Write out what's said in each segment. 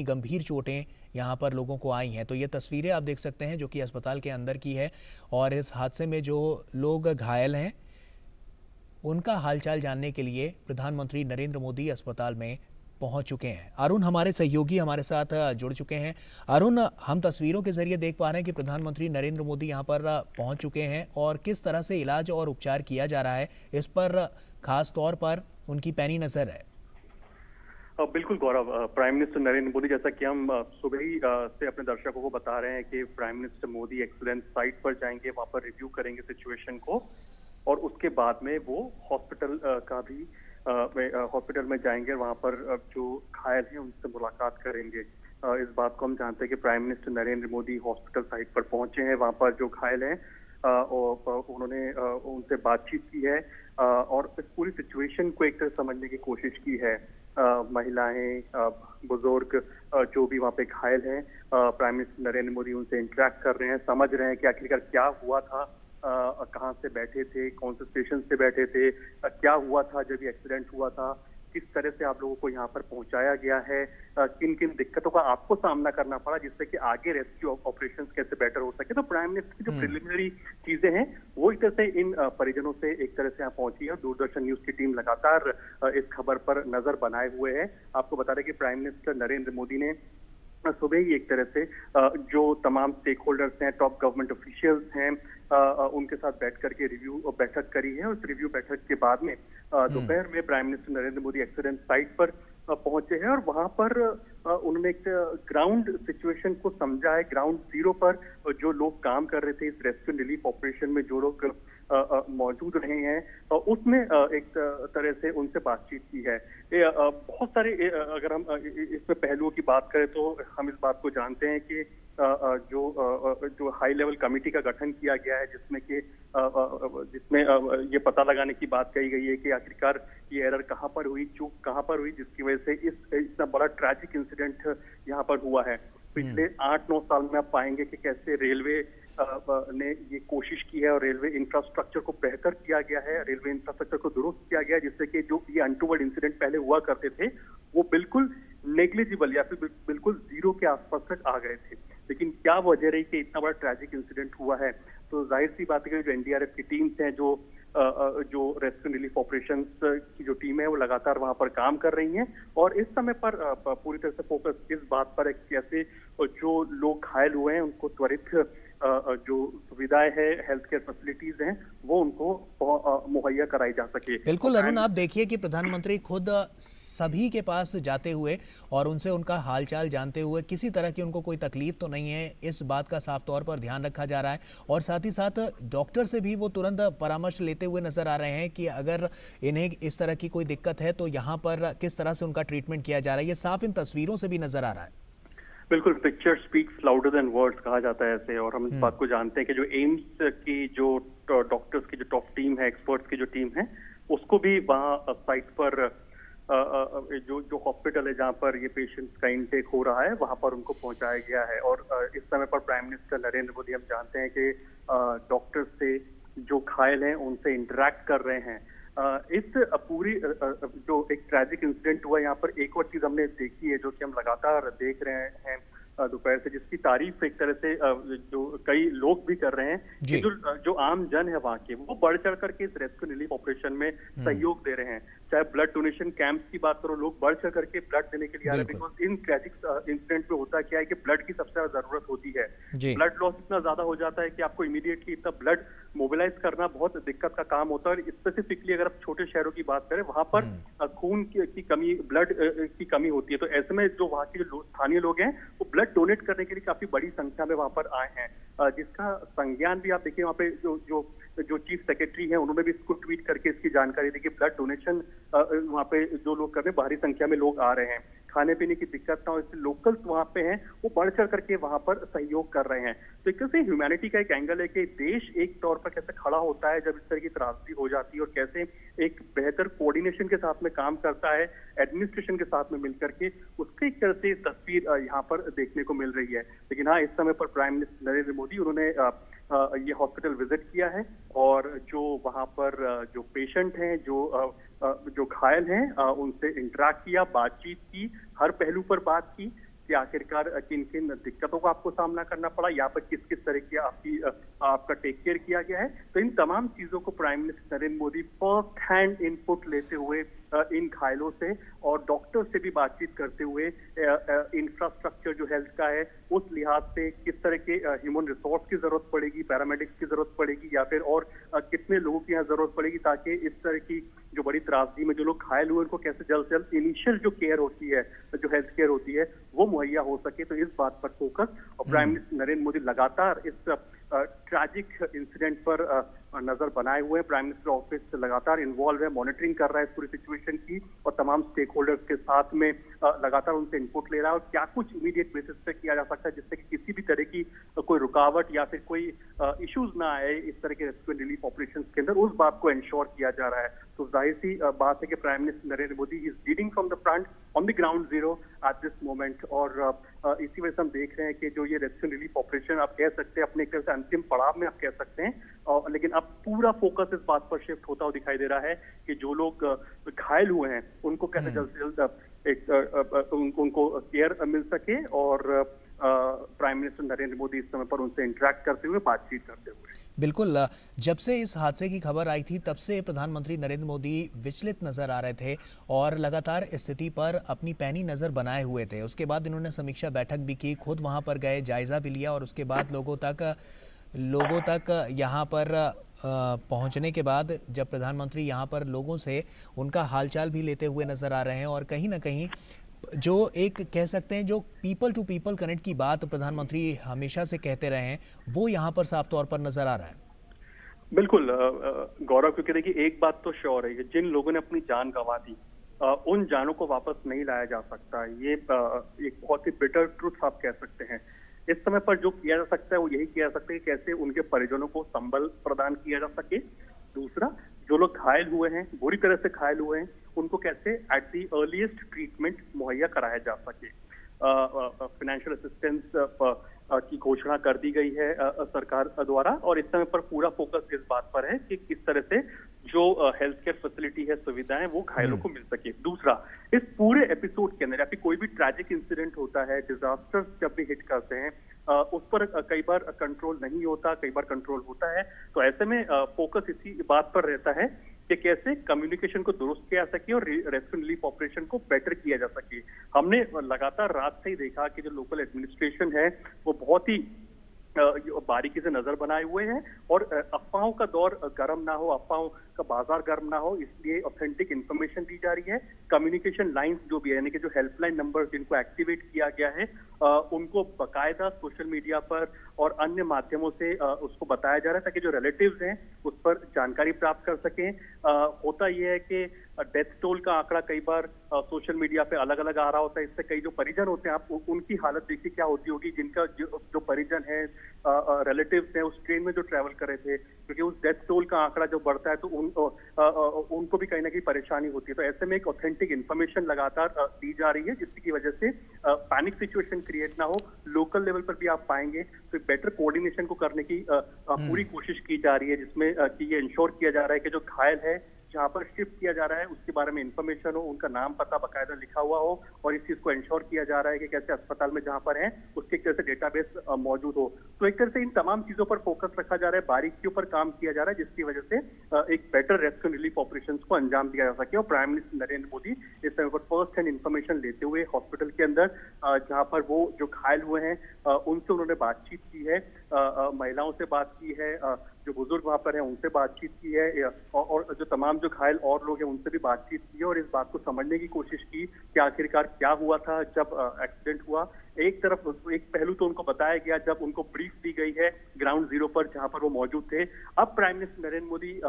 गंभीर चोटें यहाँ पर लोगों को आई हैं। तो ये तस्वीरें आप देख सकते हैं जो कि अस्पताल के अंदर की है, और इस हादसे में जो लोग घायल हैं उनका हालचाल जानने के लिए प्रधानमंत्री नरेंद्र मोदी अस्पताल में पहुंच चुके हैं। अरुण हमारे सहयोगी हमारे साथ जुड़ चुके हैं। अरुण, हम तस्वीरों के जरिए देख पा रहे हैं कि प्रधानमंत्री नरेंद्र मोदी यहां पर पहुंच चुके हैं, और किस तरह से इलाज और उपचार किया जा रहा है इस पर खास तौर पर उनकी पैनी नजर है। बिल्कुल गौरव, प्राइम मिनिस्टर नरेंद्र मोदी, जैसा कि हम सुबह ही से अपने दर्शकों को बता रहे हैं कि prime minister Modi accident site पर जाएंगे, वहां पर रिव्यू करेंगे सिचुएशन को, और उसके बाद में वो हॉस्पिटल का भी हॉस्पिटल में जाएंगे, वहां पर जो घायल हैं उनसे मुलाकात करेंगे। इस बात को हम जानते हैं कि prime minister Narendra Modi hospital site पर पहुंचे हैं, वहां पर जो घायल हैं और उन्होंने उनसे बातचीत की है और इस पूरी सिचुएशन को एक तरह समझने की कोशिश की है। महिलाएं, बुजुर्ग जो भी वहाँ पे घायल हैं, प्राइम मिनिस्टर नरेंद्र मोदी उनसे इंटरेक्ट कर रहे हैं, समझ रहे हैं कि आखिरकार क्या हुआ था, कहाँ से बैठे थे, कौन से स्टेशन से बैठे थे, क्या हुआ था जब ये एक्सीडेंट हुआ था, किस तरह से आप लोगों को यहाँ पर पहुंचाया गया है, किन किन दिक्कतों का आपको सामना करना पड़ा जिससे कि आगे रेस्क्यू ऑपरेशंस कैसे बेटर हो सके। तो प्राइम मिनिस्टर की जो प्रिलिमिनरी चीजें हैं वो एक तरह से इन परिजनों से एक तरह से यहाँ पहुंची है। दूरदर्शन न्यूज की टीम लगातार इस खबर पर नजर बनाए हुए है। आपको बता दें कि प्राइम मिनिस्टर नरेंद्र मोदी ने सुबह ही एक तरह से जो तमाम स्टेक होल्डर्स हैं, टॉप गवर्नमेंट ऑफिशियल्स हैं, उनके साथ बैठ करके रिव्यू बैठक करी है। उस रिव्यू बैठक के बाद में दोपहर में prime minister Narendra Modi accident site पर पहुंचे हैं और वहां पर उन्होंने एक ग्राउंड सिचुएशन को समझा है। ग्राउंड जीरो पर जो लोग काम कर रहे थे इस रेस्क्यू रिलीफ ऑपरेशन में, जो लोग मौजूद रहे हैं, उसमें एक तरह से उनसे बातचीत की है। बहुत सारे अगर हम इसमें पहलुओं की बात करें तो हम इस बात को जानते हैं कि जो हाई लेवल कमेटी का गठन किया गया है जिसमें ये पता लगाने की बात कही गई है कि आखिरकार ये एरर कहाँ पर हुई, चूक कहाँ पर हुई, जिसकी वजह से इतना बड़ा ट्रैजिक इंसिडेंट यहाँ पर हुआ है। पिछले 8-9 साल में आप पाएंगे कि कैसे रेलवे ने ये कोशिश की है और रेलवे इंफ्रास्ट्रक्चर को बेहतर किया गया है, रेलवे इंफ्रास्ट्रक्चर को दुरुस्त किया गया है, जिससे कि जो ये अनटूवर्ड इंसिडेंट पहले हुआ करते थे वो बिल्कुल नेग्लिजिबल या फिर बिल्कुल जीरो के आसपास तक आ गए थे। लेकिन क्या वजह रही कि इतना बड़ा ट्रैजिक इंसिडेंट हुआ है? तो जाहिर सी बात है कि जो एनडीआरएफ की टीम्स हैं, जो रेस्क्यू रिलीफ ऑपरेशंस की जो टीम है वो लगातार वहां पर काम कर रही हैं और इस समय पर पूरी तरह से फोकस इस बात पर है कि कैसे जो लोग घायल हुए हैं उनको त्वरित जो सुविधाएं है, हेल्थ केयर फैसिलिटीज हैं, वो उनको मुहैया कराई जा सके। बिल्कुल अरुण, आप देखिए कि प्रधानमंत्री खुद सभी के पास जाते हुए और उनसे उनका हालचाल जानते हुए किसी तरह की उनको कोई तकलीफ तो नहीं है, इस बात का साफ तौर पर ध्यान रखा जा रहा है। और साथ ही साथ डॉक्टर से भी वो तुरंत परामर्श लेते हुए नजर आ रहे हैं कि अगर इन्हें इस तरह की कोई दिक्कत है तो यहाँ पर किस तरह से उनका ट्रीटमेंट किया जा रहा है। ये साफ इन तस्वीरों से भी नजर आ रहा है। बिल्कुल, picture speaks louder than words कहा जाता है ऐसे। और हम इस बात को जानते हैं कि जो एम्स की जो डॉक्टर्स की जो टॉप टीम है, एक्सपर्ट्स की जो टीम है, उसको भी वहाँ साइट पर जो हॉस्पिटल है जहाँ पर ये पेशेंट्स का इनटेक हो रहा है वहाँ पर उनको पहुँचाया गया है। और इस समय पर प्राइम मिनिस्टर नरेंद्र मोदी, हम जानते हैं कि डॉक्टर्स से जो घायल हैं उनसे इंटरेक्ट कर रहे हैं। इस पूरी जो एक ट्रैजिक इंसिडेंट हुआ, यहाँ पर एक और चीज हमने देखी है जो कि हम लगातार देख रहे हैं दोपहर से, जिसकी तारीफ एक तरह से जो कई लोग भी कर रहे हैं कि जो आम जन है वहाँ के, वो बढ़ चढ़ करके इस रेस्क्यू रिलीफ ऑपरेशन में सहयोग दे रहे हैं। चाहे ब्लड डोनेशन कैंप्स की बात करो, लोग बढ़ चढ़ करके ब्लड देने के लिए आ रहे हैं। बिकॉज इन ट्रैजिक इंसिडेंट में होता क्या है कि ब्लड की सबसे ज्यादा जरूरत होती है। ब्लड लॉस इतना ज्यादा हो जाता है कि आपको इमीडिएटली इतना ब्लड मोबिलाइज करना बहुत दिक्कत का काम होता है। और स्पेसिफिकली अगर आप छोटे शहरों की बात करें, वहां पर खून की कमी, ब्लड की कमी होती है। तो ऐसे में जो वहाँ के जो स्थानीय लोग हैं वो ब्लड डोनेट करने के लिए काफी बड़ी संख्या में वहां पर आए हैं, जिसका संज्ञान भी आप देखिए वहाँ पे जो चीफ सेक्रेटरी हैं उन्होंने भी इसको ट्वीट करके इसकी जानकारी दी कि ब्लड डोनेशन वहाँ पे जो लोग कर रहे हैं, भारी संख्या में लोग आ रहे हैं, खाने पीने की दिक्कत ना हो, इसलिए लोकल्स वहाँ पे हैं वो बढ़ चढ़ करके वहाँ पर सहयोग कर रहे हैं। तो एक तरह से ह्यूमैनिटी का एक एंगल है कि देश एक तौर पर कैसे खड़ा होता है जब इस तरह की त्रासदी हो जाती है और कैसे एक बेहतर कोऑर्डिनेशन के साथ में काम करता है एडमिनिस्ट्रेशन के साथ में मिलकर के, उसकी एक तरह से तस्वीर यहाँ पर देखने को मिल रही है। लेकिन हाँ, इस समय पर प्राइम मिनिस्टर नरेंद्र मोदी उन्होंने ये हॉस्पिटल विजिट किया है और जो वहाँ पर जो पेशेंट हैं, जो घायल हैं, उनसे इंटरेक्ट किया, बातचीत की, हर पहलू पर बात की कि आखिरकार किन किन दिक्कतों का आपको सामना करना पड़ा, यहाँ पर किस किस तरह की आपका टेक केयर किया गया है। तो इन तमाम चीजों को prime minister Narendra Modi first hand input लेते हुए इन घायलों से और डॉक्टर से भी बातचीत करते हुए इंफ्रास्ट्रक्चर जो हेल्थ का है उस लिहाज से किस तरह के ह्यूमन रिसोर्स की जरूरत पड़ेगी, पैरामेडिक्स की जरूरत पड़ेगी या फिर और कितने लोगों की यहाँ जरूरत पड़ेगी, ताकि इस तरह की जो बड़ी त्रासदी में जो लोग घायल हुए उनको कैसे जल्द से जल्द इनिशियल जो केयर होती है, जो हेल्थ केयर होती है, वो मुहैया हो सके। तो इस बात पर फोकस और प्राइम मिनिस्टर नरेंद्र मोदी लगातार इस ट्रैजिक इंसिडेंट पर नजर बनाए हुए हैं। प्राइम मिनिस्टर ऑफिस लगातार इन्वॉल्व है, मॉनिटरिंग कर रहा है इस पूरी सिचुएशन की और तमाम स्टेक होल्डर्स के साथ में लगातार उनसे इनपुट ले रहा है और क्या कुछ इमीडिएट बेसिस पे किया जा सकता है जिससे कि किसी भी तरह की कोई रुकावट या फिर कोई इश्यूज ना आए इस तरह के रेस्क्यू एंड रिलीफ ऑपरेशंस के अंदर, उस बात को इंश्योर किया जा रहा है। तो जाहिर सी बात है कि prime minister Narendra Modi is leading from the front on the ground zero at this moment और इसी वजह से हम देख रहे हैं कि जो ये रेस्क्यू रिलीफ ऑपरेशन आप कह सकते हैं अपने एक तरह से अंतिम पड़ाव में आप कह सकते हैं, लेकिन अब पूरा फोकस इस बात पर शिफ्ट होता हुआ दिखाई दे रहा है कि जो लोग घायल हुए हैं उनको कैसे जल्द से जल्द उनको केयर मिल सके और प्राइम मिनिस्टर नरेंद्र मोदी इस समय पर उनसे इंटरेक्ट करते हुए बातचीत करते हुए। बिल्कुल, जब से इस हादसे की खबर आई थी तब से प्रधानमंत्री नरेंद्र मोदी विचलित नजर आ रहे थे और लगातार स्थिति पर अपनी पैनी नजर बनाए हुए थे। उसके बाद इन्होंने समीक्षा बैठक भी की, खुद वहां पर गए, जायजा भी लिया और उसके बाद लोगों तक यहाँ पर पहुंचने के बाद जब प्रधानमंत्री यहाँ पर लोगों से उनका हालचाल भी लेते हुए नजर आ रहे हैं और कहीं ना कहीं जो एक कह सकते हैं जो पीपल टू पीपल कनेक्ट की बात प्रधानमंत्री हमेशा से कहते रहे हैं वो यहाँ पर साफ तौर पर नजर आ रहा है। बिल्कुल गौरव, क्योंकि देखिए एक बात तो श्योर है कि जिन लोगों ने अपनी जान गंवा दी उन जानों को वापस नहीं लाया जा सकता। ये एक बहुत ही बिटर ट्रुथ आप कह सकते हैं। इस समय पर जो किया जा सकता है वो यही किया जा सकता है कि कैसे उनके परिजनों को संबल प्रदान किया जा सके। दूसरा, जो लोग घायल हुए हैं, बुरी तरह से घायल हुए हैं, उनको कैसे एट दी अर्लीस्ट ट्रीटमेंट मुहैया कराया जा सके। फाइनेंशियल असिस्टेंस की घोषणा कर दी गई है सरकार द्वारा और इस समय पर पूरा फोकस इस बात पर है कि किस तरह से जो हेल्थ केयर फैसिलिटी है, सुविधाएं, वो घायलों को मिल सके। दूसरा, इस पूरे एपिसोड के अंदर या फिर कोई भी ट्रैजिक इंसिडेंट होता है, डिजास्टर्स जब भी हिट करते हैं उस पर कई बार कंट्रोल नहीं होता, कई बार कंट्रोल होता है। तो ऐसे में फोकस इसी बात पर रहता है कि कैसे कम्युनिकेशन को दुरुस्त किया जा सके और रेस्क्यू रिलीफ ऑपरेशन को बेटर किया जा सके। हमने लगातार रात से ही देखा कि जो लोकल एडमिनिस्ट्रेशन है वो बहुत ही बारीकी से नजर बनाए हुए हैं और अफवाहों का दौर गर्म ना हो, अफवाहों का बाजार गर्म ना हो, इसलिए ऑथेंटिक इंफॉर्मेशन दी जा रही है। कम्युनिकेशन लाइंस जो भी है, यानी कि जो हेल्पलाइन नंबर जिनको एक्टिवेट किया गया है उनको बकायदा सोशल मीडिया पर और अन्य माध्यमों से उसको बताया जा रहा है ताकि जो रिलेटिव्स हैं उस पर जानकारी प्राप्त कर सकें। होता यह है कि डेथ टोल का आंकड़ा कई बार सोशल मीडिया पे अलग अलग आ रहा होता है, इससे कई जो परिजन होते हैं आप उनकी हालत देखिए क्या होती होगी, जिनका जो परिजन है, रिलेटिव्स हैं उस ट्रेन में जो ट्रैवल कर रहे थे, क्योंकि उस डेथ टोल का आंकड़ा जो बढ़ता है तो उनको भी कहीं ना कहीं परेशानी होती है। तो ऐसे में एक ऑथेंटिक इन्फॉर्मेशन लगातार दी जा रही है जिसकी वजह से पैनिक सिचुएशन क्रिएट ना हो। लोकल लेवल पर भी आप पाएंगे तो बेटर कोऑर्डिनेशन को करने की पूरी कोशिश की जा रही है, जिसमें कि ये इंश्योर किया जा रहा है कि जो घायल है जहां पर शिफ्ट किया जा रहा है उसके बारे में इंफॉर्मेशन हो, उनका नाम पता बकायदा लिखा हुआ हो और इस चीज को इंश्योर किया जा रहा है कि कैसे अस्पताल में जहां पर है उसके एक तरह से डेटाबेस मौजूद हो। तो एक तरह से इन तमाम चीजों पर फोकस रखा जा रहा है, बारीकियों पर काम किया जा रहा है, जिसकी वजह से एक बेटर रेस्क्यू रिलीफ ऑपरेशंस को अंजाम दिया जा सके। और प्राइम मिनिस्टर नरेंद्र मोदी इस समय पर फर्स्ट हैंड इंफॉर्मेशन लेते हुए हॉस्पिटल के अंदर जहां पर वो जो घायल हुए हैं उनसे उन्होंने बातचीत की है, महिलाओं से बात की है, जो बुजुर्ग वहां पर हैं उनसे बातचीत की है और जो तमाम जो घायल और लोग हैं उनसे भी बातचीत की है और इस बात को समझने की कोशिश की कि आखिरकार क्या हुआ था जब एक्सीडेंट हुआ। एक तरफ एक पहलू तो उनको बताया गया जब उनको ब्रीफ दी गई है ग्राउंड जीरो पर जहां पर वो मौजूद थे। अब prime minister Narendra Modi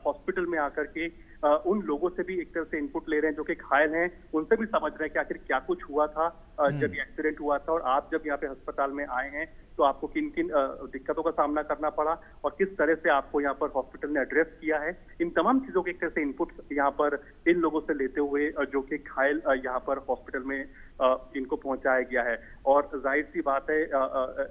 hospital में आकर के उन लोगों से भी एक तरह से इनपुट ले रहे हैं जो कि घायल हैं, उनसे भी समझ रहे हैं कि आखिर क्या कुछ हुआ था जब ये एक्सीडेंट हुआ था और आप जब यहाँ पे अस्पताल में आए हैं तो आपको किन किन दिक्कतों का सामना करना पड़ा और किस तरह से आपको यहाँ पर हॉस्पिटल ने एड्रेस किया है। इन तमाम चीजों के एक तरह से इनपुट यहाँ पर इन लोगों से लेते हुए जो कि घायल यहाँ पर हॉस्पिटल में इनको पहुंचाया गया है। और जाहिर सी बात है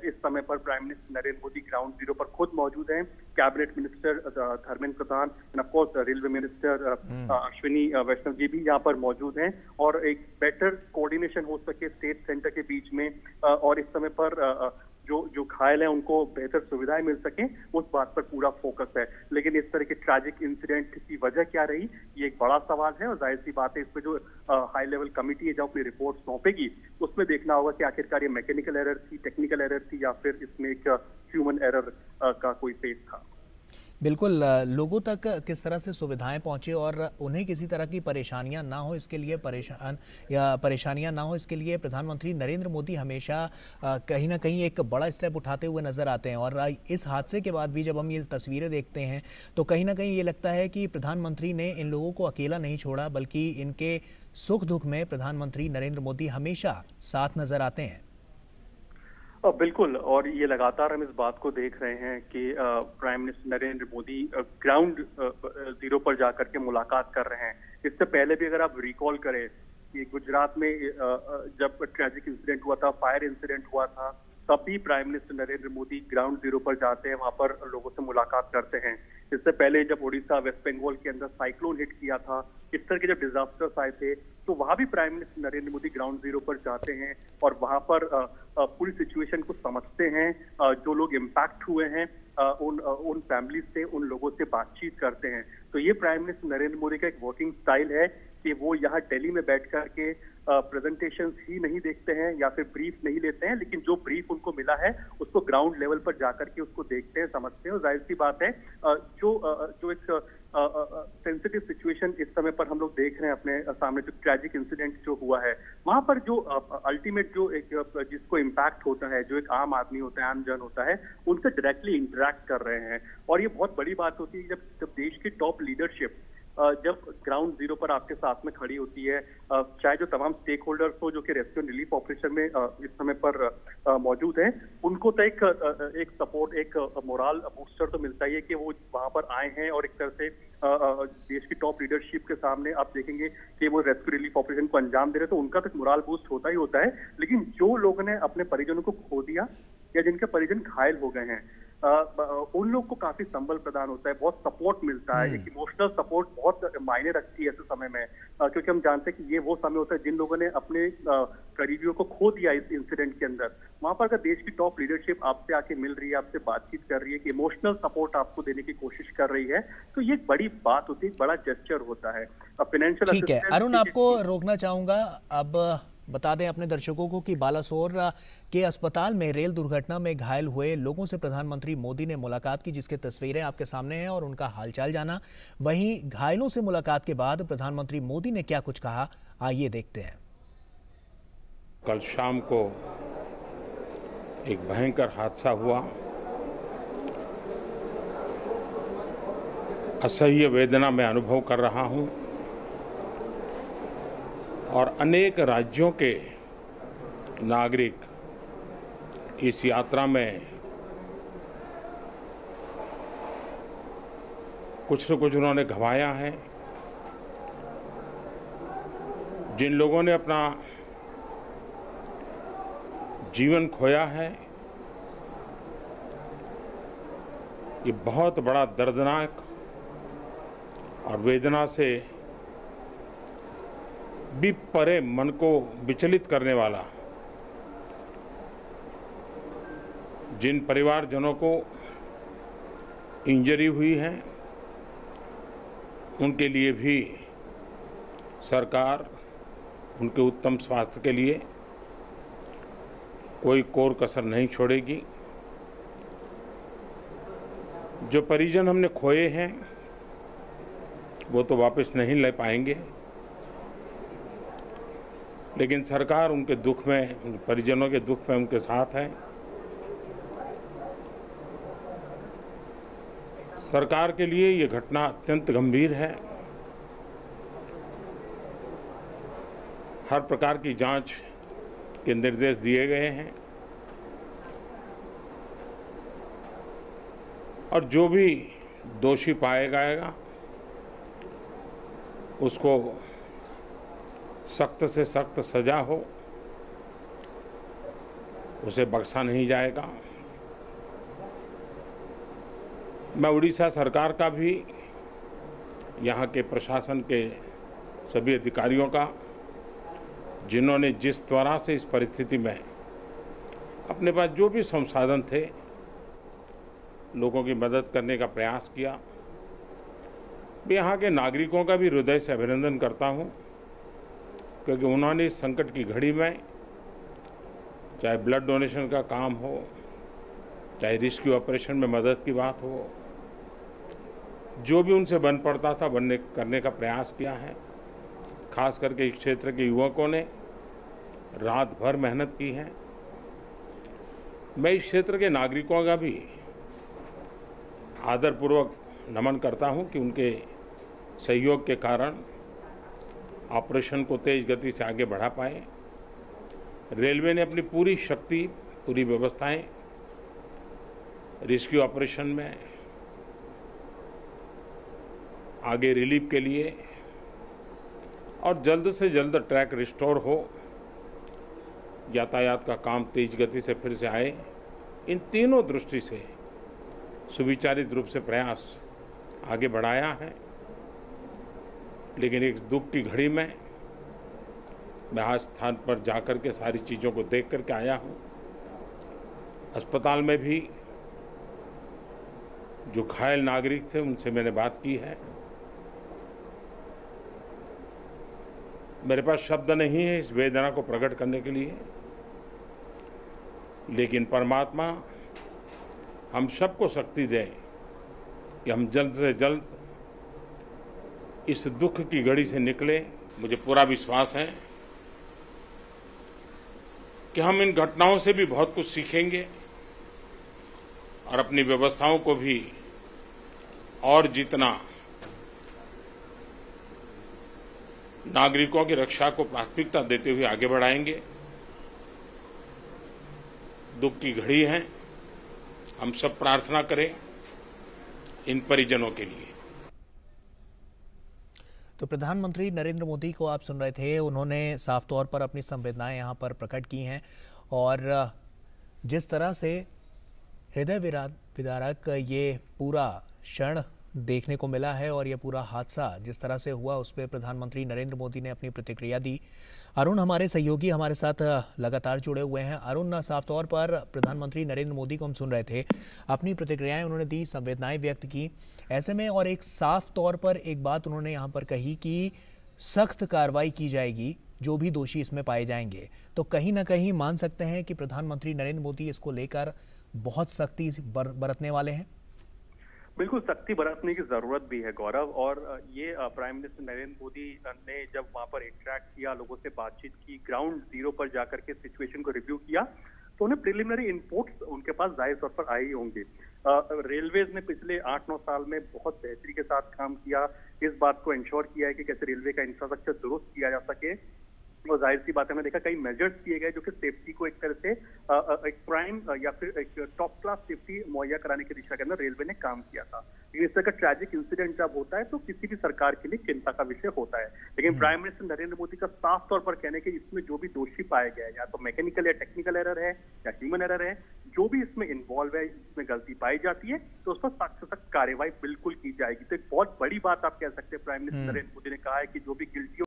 इस समय पर prime minister Narendra Modi ground zero पर खुद मौजूद हैं। Cabinet minister Dharmendra Pradhan and of course railway minister Ashwini Vaishnaw ji भी यहाँ पर मौजूद हैं, और एक बेटर कोऑर्डिनेशन हो सके स्टेट सेंटर के बीच में, और इस समय पर जो घायल हैं उनको बेहतर सुविधाएं मिल सकें, उस बात पर पूरा फोकस है। लेकिन इस तरह के ट्रैजिक इंसिडेंट की वजह क्या रही, ये एक बड़ा सवाल है, और जाहिर सी बात है इस पे जो हाई लेवल कमिटी है जो अपनी रिपोर्ट सौंपेगी उसमें देखना होगा कि आखिरकार ये मैकेनिकल एरर थी, टेक्निकल एरर थी, या फिर इसमें एक ह्यूमन एरर का कोई फेस था। बिल्कुल, लोगों तक किस तरह से सुविधाएं पहुंचे और उन्हें किसी तरह की परेशानियां ना हो इसके लिए परेशानियां ना हो इसके लिए प्रधानमंत्री नरेंद्र मोदी हमेशा कहीं ना कहीं एक बड़ा स्टेप उठाते हुए नजर आते हैं। और इस हादसे के बाद भी जब हम ये तस्वीरें देखते हैं तो कहीं ना कहीं ये लगता है कि प्रधानमंत्री ने इन लोगों को अकेला नहीं छोड़ा, बल्कि इनके सुख दुख में प्रधानमंत्री नरेंद्र मोदी हमेशा साथ नजर आते हैं। बिल्कुल, और ये लगातार हम इस बात को देख रहे हैं कि prime minister Narendra Modi ground zero पर जाकर के मुलाकात कर रहे हैं। इससे पहले भी अगर आप रिकॉल करें कि गुजरात में जब ट्रैजिक इंसिडेंट हुआ था, फायर इंसिडेंट हुआ था, तब भी prime minister Narendra Modi ground zero पर जाते हैं, वहां पर लोगों से मुलाकात करते हैं। इससे पहले जब ओडिशा वेस्ट बंगाल के अंदर साइक्लोन हिट किया था, इस तरह के जब डिजास्टर्स आए थे, तो वहां भी prime minister Narendra Modi ground zero पर जाते हैं और वहां पर पूरी सिचुएशन को समझते हैं। जो लोग इम्पैक्ट हुए हैं उन फैमिली से, उन लोगों से बातचीत करते हैं। तो ये प्राइम मिनिस्टर नरेंद्र मोदी का एक वर्किंग स्टाइल है कि वो यहाँ दिल्ली में बैठ करके प्रेजेंटेशंस ही नहीं देखते हैं या फिर ब्रीफ नहीं लेते हैं, लेकिन जो ब्रीफ उनको मिला है उसको ग्राउंड लेवल पर जाकर के उसको देखते हैं, समझते हैं। और जाहिर सी बात है जो एक सेंसिटिव सिचुएशन इस समय पर हम लोग देख रहे हैं अपने सामने, जो ट्रैजिक इंसिडेंट जो हुआ है, वहां पर जो अल्टीमेट जो एक जिसको इम्पैक्ट होता है, जो एक आम आदमी होता है, आम जन होता है, उनसे डायरेक्टली इंटरेक्ट कर रहे हैं। और ये बहुत बड़ी बात होती है जब देश की टॉप लीडरशिप जब ग्राउंड जीरो पर आपके साथ में खड़ी होती है, चाहे जो तमाम स्टेक होल्डर्स हो जो कि रेस्क्यू एंड रिलीफ ऑपरेशन में इस समय पर मौजूद हैं, उनको तो एक सपोर्ट, एक मोरल बूस्टर तो मिलता ही है कि वो वहां पर आए हैं और एक तरह से देश की टॉप लीडरशिप के सामने आप देखेंगे कि वो रेस्क्यू रिलीफ ऑपरेशन को अंजाम दे रहे, तो उनका तो मोरल बूस्ट होता ही होता है। लेकिन जो लोगों ने अपने परिजनों को खो दिया या जिनके परिजन घायल हो गए हैं, उन लोग को काफी संबल प्रदान होता है, बहुत सपोर्ट मिलता है। एक इमोशनल सपोर्ट बहुत मायने रखती है ऐसे समय में, क्योंकि हम जानते हैं कि ये वो समय होता है जिन लोगों ने अपने करीबियों को खो दिया इस इंसिडेंट के अंदर। वहां पर अगर देश की टॉप लीडरशिप आपसे आके मिल रही है, आपसे बातचीत कर रही है, कि इमोशनल सपोर्ट आपको देने की कोशिश कर रही है, तो ये एक बड़ी बात होती है, एक बड़ा जेस्चर होता है। फाइनेंशियल ठीक है अरुण, आपको रोकना चाहूंगा। अब बता दें अपने दर्शकों को कि बालासोर के अस्पताल में रेल दुर्घटना में घायल हुए लोगों से प्रधानमंत्री मोदी ने मुलाकात की, जिसकी तस्वीरें आपके सामने हैं, और उनका हालचाल जाना। वहीं घायलों से मुलाकात के बाद प्रधानमंत्री मोदी ने क्या कुछ कहा, आइए देखते हैं। कल शाम को एक भयंकर हादसा हुआ। असह्य वेदना में अनुभव कर रहा हूं और अनेक राज्यों के नागरिक इस यात्रा में कुछ न कुछ उन्होंने गंवाया है। जिन लोगों ने अपना जीवन खोया है, ये बहुत बड़ा दर्दनाक और वेदना से भी परे मन को विचलित करने वाला। जिन परिवारजनों को इंजरी हुई है उनके लिए भी सरकार उनके उत्तम स्वास्थ्य के लिए कोई कोर कसर नहीं छोड़ेगी। जो परिजन हमने खोए हैं वो तो वापस नहीं ले पाएंगे, लेकिन सरकार उनके दुख में, उनके परिजनों के दुख में उनके साथ है। सरकार के लिए ये घटना अत्यंत गंभीर है। हर प्रकार की जांच के निर्देश दिए गए हैं और जो भी दोषी पाया जाएगा उसको सख्त से सख्त सजा हो, उसे बख्शा नहीं जाएगा। मैं उड़ीसा सरकार का भी, यहाँ के प्रशासन के सभी अधिकारियों का, जिन्होंने जिस तरह से इस परिस्थिति में अपने पास जो भी संसाधन थे लोगों की मदद करने का प्रयास किया, मैं यहाँ के नागरिकों का भी हृदय से अभिनंदन करता हूँ, क्योंकि उन्होंने इस संकट की घड़ी में, चाहे ब्लड डोनेशन का काम हो, चाहे रेस्क्यू ऑपरेशन में मदद की बात हो, जो भी उनसे बन पड़ता था करने का प्रयास किया है। खास करके इस क्षेत्र के युवकों ने रात भर मेहनत की है। मैं इस क्षेत्र के नागरिकों का भी आदरपूर्वक नमन करता हूं कि उनके सहयोग के कारण ऑपरेशन को तेज गति से आगे बढ़ा पाए। रेलवे ने अपनी पूरी शक्ति, पूरी व्यवस्थाएं रेस्क्यू ऑपरेशन में आगे रिलीफ के लिए, और जल्द से जल्द ट्रैक रिस्टोर हो, यातायात का काम तेज गति से फिर से आए, इन तीनों दृष्टि से सुविचारित रूप से प्रयास आगे बढ़ाया है। लेकिन एक दुख की घड़ी में मैं आज स्थान पर जाकर के सारी चीज़ों को देख करके आया हूँ। अस्पताल में भी जो घायल नागरिक थे उनसे मैंने बात की है। मेरे पास शब्द नहीं है इस वेदना को प्रकट करने के लिए, लेकिन परमात्मा हम सबको शक्ति दे कि हम जल्द से जल्द इस दुख की घड़ी से निकले। मुझे पूरा विश्वास है कि हम इन घटनाओं से भी बहुत कुछ सीखेंगे और अपनी व्यवस्थाओं को भी और जितना नागरिकों की रक्षा को प्राथमिकता देते हुए आगे बढ़ाएंगे। दुख की घड़ी है, हम सब प्रार्थना करें इन परिजनों के लिए। तो प्रधानमंत्री नरेंद्र मोदी को आप सुन रहे थे, उन्होंने साफ तौर पर अपनी संवेदनाएं यहां पर प्रकट की हैं और जिस तरह से हृदय विदारक ये पूरा क्षण देखने को मिला है और ये पूरा हादसा जिस तरह से हुआ उस पर प्रधानमंत्री नरेंद्र मोदी ने अपनी प्रतिक्रिया दी। अरुण हमारे सहयोगी हमारे साथ लगातार जुड़े हुए हैं। अरुण, साफ तौर पर प्रधानमंत्री नरेंद्र मोदी को हम सुन रहे थे, अपनी प्रतिक्रियाएं उन्होंने दी, संवेदनाएं व्यक्त की। ऐसे में और एक साफ तौर पर एक बात उन्होंने यहाँ पर कही कि सख्त कार्रवाई की जाएगी जो भी दोषी इसमें पाए जाएंगे। तो कहीं ना कहीं मान सकते हैं कि प्रधानमंत्री नरेंद्र मोदी इसको लेकर बहुत सख्ती बरतने वाले हैं। बिल्कुल सख्ती बरतने की जरूरत भी है गौरव, और ये प्राइम मिनिस्टर नरेंद्र मोदी ने जब वहां पर इंटरेक्ट किया, लोगों से बातचीत की, ग्राउंड जीरो पर जाकर के सिचुएशन को रिव्यू किया, तो उन्हें प्रिलिमिनरी इनपुट्स उनके पास जाहिर तौर पर आए ही होंगे। रेलवेज ने पिछले 8-9 साल में बहुत बेहतरी के साथ काम किया, इस बात को इंश्योर किया है कि कैसे रेलवे का इंफ्रास्ट्रक्चर दुरुस्त किया जा सके। और जाहिर सी बात है, हमने देखा कई मेजर्स किए गए जो कि सेफ्टी को एक तरह से एक प्राइम या फिर एक टॉप क्लास सेफ्टी मुहैया कराने की दिशा के अंदर रेलवे ने काम किया था। लेकिन इस तरह का ट्रैजिक इंसिडेंट जब होता है तो किसी भी सरकार के लिए चिंता का विषय होता है। लेकिन प्राइम मिनिस्टर नरेंद्र मोदी का साफ तौर पर कहने के इसमें जो भी दोषी पाए गए, या तो मैकेनिकल या टेक्निकल एरर है या ह्यूमन एरर है, जो भी इसमें इन्वॉल्व है, इसमें गलती पाई जाती है तो उस पर सख्त से सख्त कार्रवाई बिल्कुल की जाएगी। तो एक बहुत बड़ी बात आप कह सकते हैं, प्राइम मिनिस्टर नरेंद्र मोदी ने कहा है कि जो भी गिल्टी